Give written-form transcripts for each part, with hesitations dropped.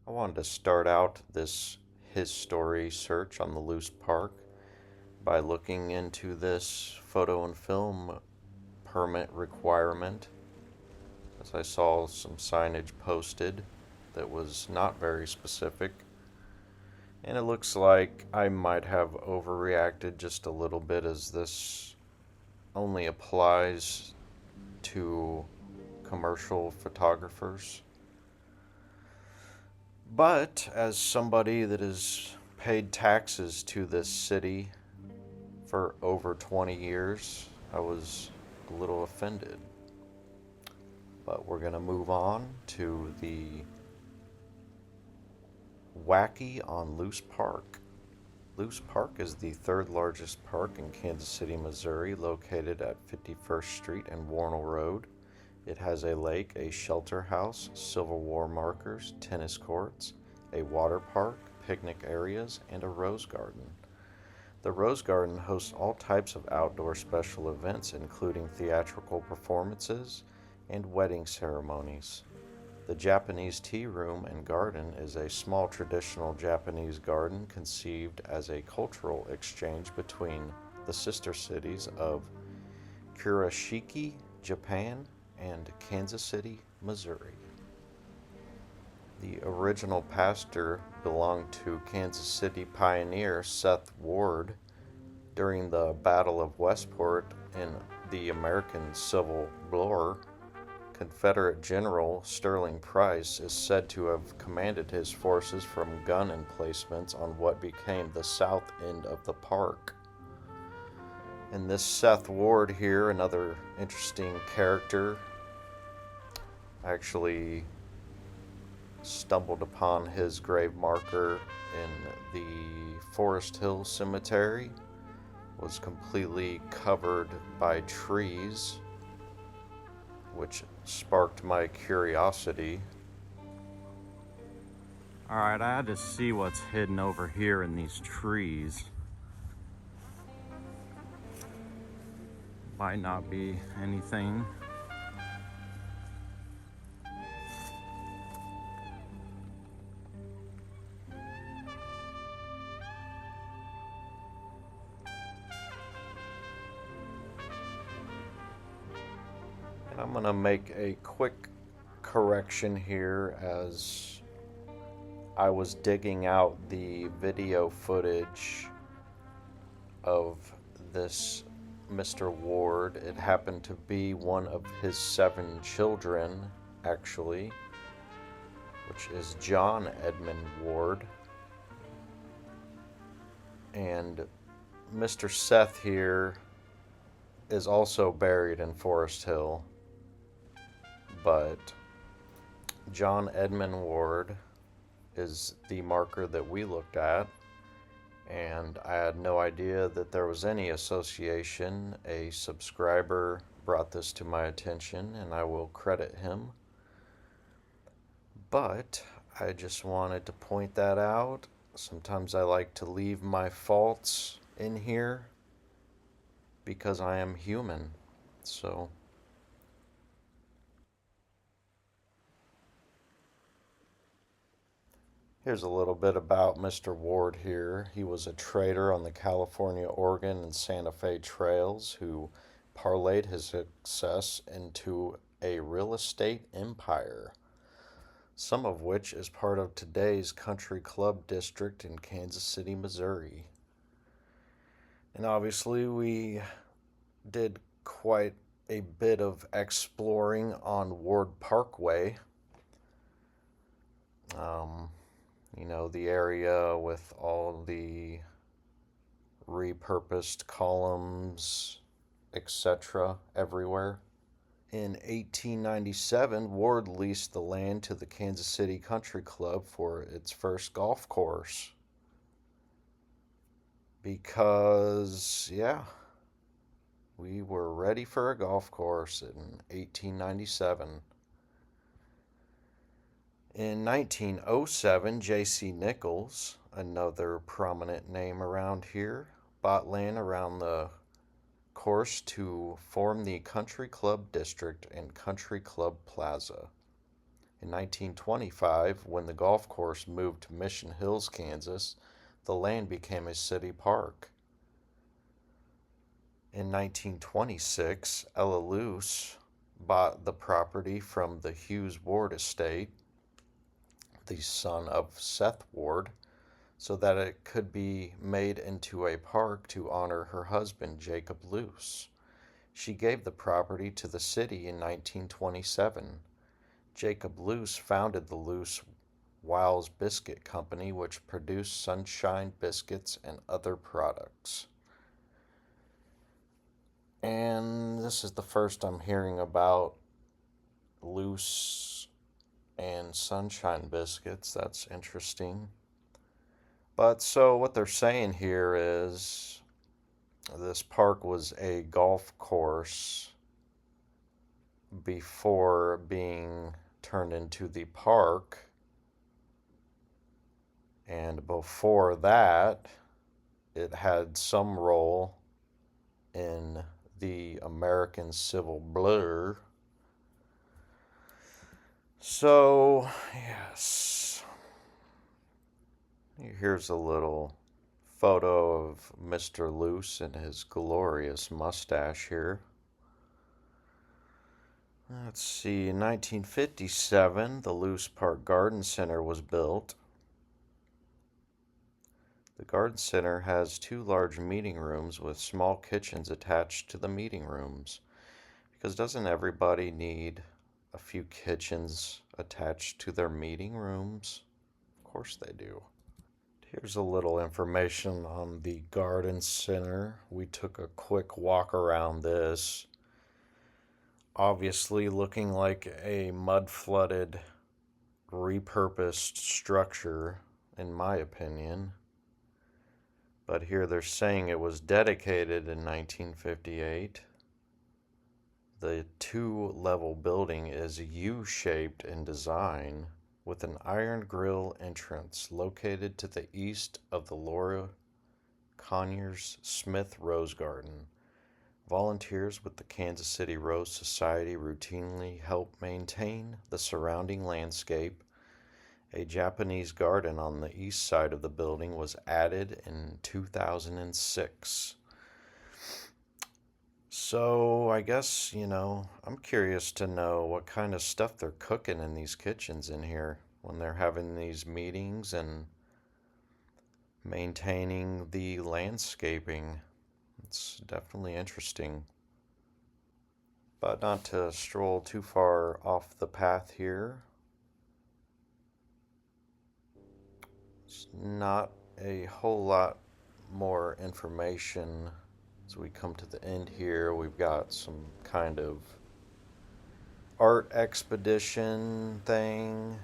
I wanted to start out this his story search on the Loose Park by looking into this photo and film permit requirement, as I saw some signage posted that was not very specific, and it looks like I might have overreacted just a little bit, as this only applies to commercial photographers. But as somebody that has paid taxes to this city for over 20 years, I was a little offended. But we're going to move on to the Wacky on Loose Park. Loose Park is the third largest park in Kansas City, Missouri, located at 51st Street and Warnell Road. It has a lake, a shelter house, Civil War markers, tennis courts, a water park, picnic areas, and a rose garden. The Rose Garden hosts all types of outdoor special events, including theatrical performances and wedding ceremonies. The Japanese Tea Room and Garden is a small traditional Japanese garden conceived as a cultural exchange between the sister cities of Kurashiki, Japan, and Kansas City, Missouri. The original pastor belonged to Kansas City pioneer Seth Ward during the Battle of Westport in the American Civil War. Confederate General Sterling Price is said to have commanded his forces from gun emplacements on what became the south end of the park. And this Seth Ward here, another interesting character, actually stumbled upon his grave marker in the Forest Hill Cemetery. Was completely covered by trees, which sparked my curiosity. Alright, I had to see what's hidden over here in these trees. Might not be anything. And I'm gonna make a quick correction here, as I was digging out the video footage of this Mr. Ward. It happened to be one of his 7 children, actually, which is John Edmund Ward. And Mr. Seth here is also buried in Forest Hill, but John Edmund Ward is the marker that we looked at, and I had no idea that there was any association. A subscriber brought this to my attention, and I will credit him. But I just wanted to point that out. Sometimes I like to leave my faults in here because I am human. So here's a little bit about Mr. Ward here. He was a trader on the California, Oregon, and Santa Fe trails who parlayed his success into a real estate empire, some of which is part of today's Country Club District in Kansas City, Missouri. And obviously we did quite a bit of exploring on Ward Parkway. The area with all the repurposed columns, etc., everywhere. In 1897, Ward leased the land to the Kansas City Country Club for its first golf course. Because, we were ready for a golf course in 1897. In 1907, J.C. Nichols, another prominent name around here, bought land around the course to form the Country Club District and Country Club Plaza. In 1925, when the golf course moved to Mission Hills, Kansas, the land became a city park. In 1926, Ella Luce bought the property from the Hughes Ward estate, the son of Seth Ward, so that it could be made into a park to honor her husband, Jacob Luce. She gave the property to the city in 1927. Jacob Luce founded the Luce Wiles Biscuit Company, which produced Sunshine biscuits and other products. And this is the first I'm hearing about Luce and Sunshine biscuits. That's interesting. But so what they're saying here is this park was a golf course before being turned into the park. And before that, it had some role in the American Civil War. So, yes. Here's a little photo of Mr. Luce and his glorious mustache here. Let's see, in 1957, the Luce Park Garden Center was built. The Garden Center has 2 large meeting rooms with small kitchens attached to the meeting rooms. Because doesn't everybody need a few kitchens attached to their meeting rooms? Of course they do. Here's a little information on the Garden Center. We took a quick walk around this. Obviously looking like a mud-flooded, repurposed structure, in my opinion. But here they're saying it was dedicated in 1958. The 2-level building is U-shaped in design, with an iron grill entrance located to the east of the Laura Conyers Smith Rose Garden. Volunteers with the Kansas City Rose Society routinely help maintain the surrounding landscape. A Japanese garden on the east side of the building was added in 2006. So I guess, I'm curious to know what kind of stuff they're cooking in these kitchens in here when they're having these meetings and maintaining the landscaping. It's definitely interesting. But not to stroll too far off the path here. It's not a whole lot more information as we come to the end here. We've got some kind of art expedition thing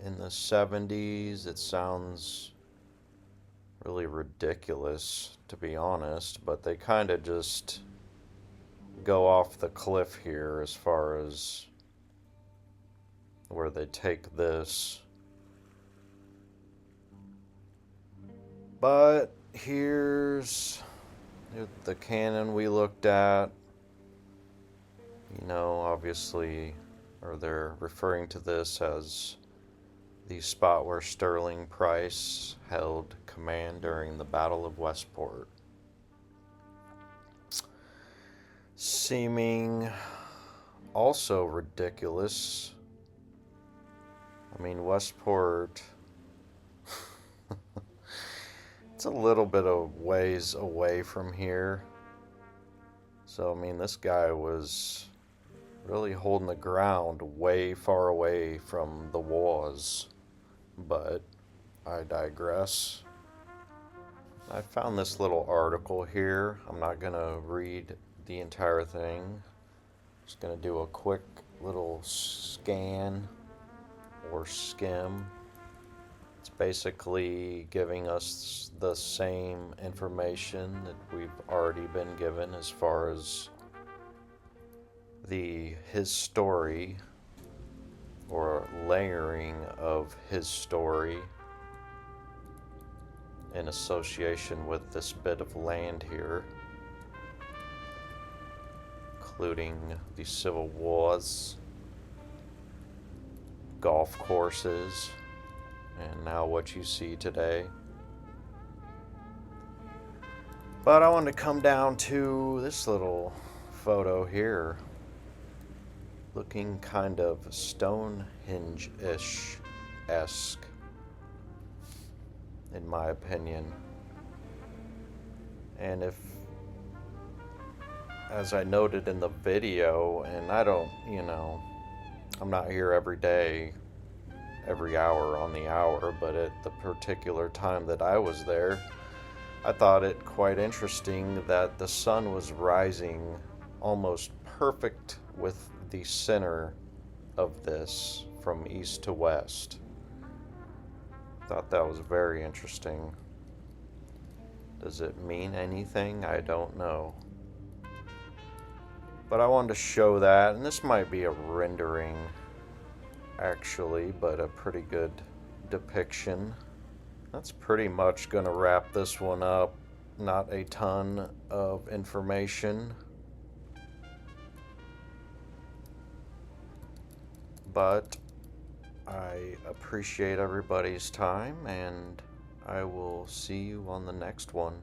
in the 70s. It sounds really ridiculous, to be honest, but they kind of just go off the cliff here as far as where they take this. But here's the cannon we looked at. Obviously, or they're referring to this as the spot where Sterling Price held command during the Battle of Westport. Seeming also ridiculous. Westport, it's a little bit of ways away from here. So, this guy was really holding the ground way far away from the wars. But I digress. I found this little article here. I'm not going to read the entire thing. Just going to do a quick little scan or skim. It's basically giving us the same information that we've already been given as far as his story or layering of his story in association with this bit of land here, including the Civil Wars. golf courses, and now what you see today. But I wanted to come down to this little photo here, looking kind of Stonehenge-ish-esque, in my opinion. And if, as I noted in the video, and I don't, I'm not here every day, every hour on the hour, but at the particular time that I was there, I thought it quite interesting that the sun was rising almost perfect with the center of this from east to west. Thought that was very interesting. Does it mean anything? I don't know. But I wanted to show that, and this might be a rendering actually, but a pretty good depiction. That's pretty much going to wrap this one up. Not a ton of information, but I appreciate everybody's time, and I will see you on the next one.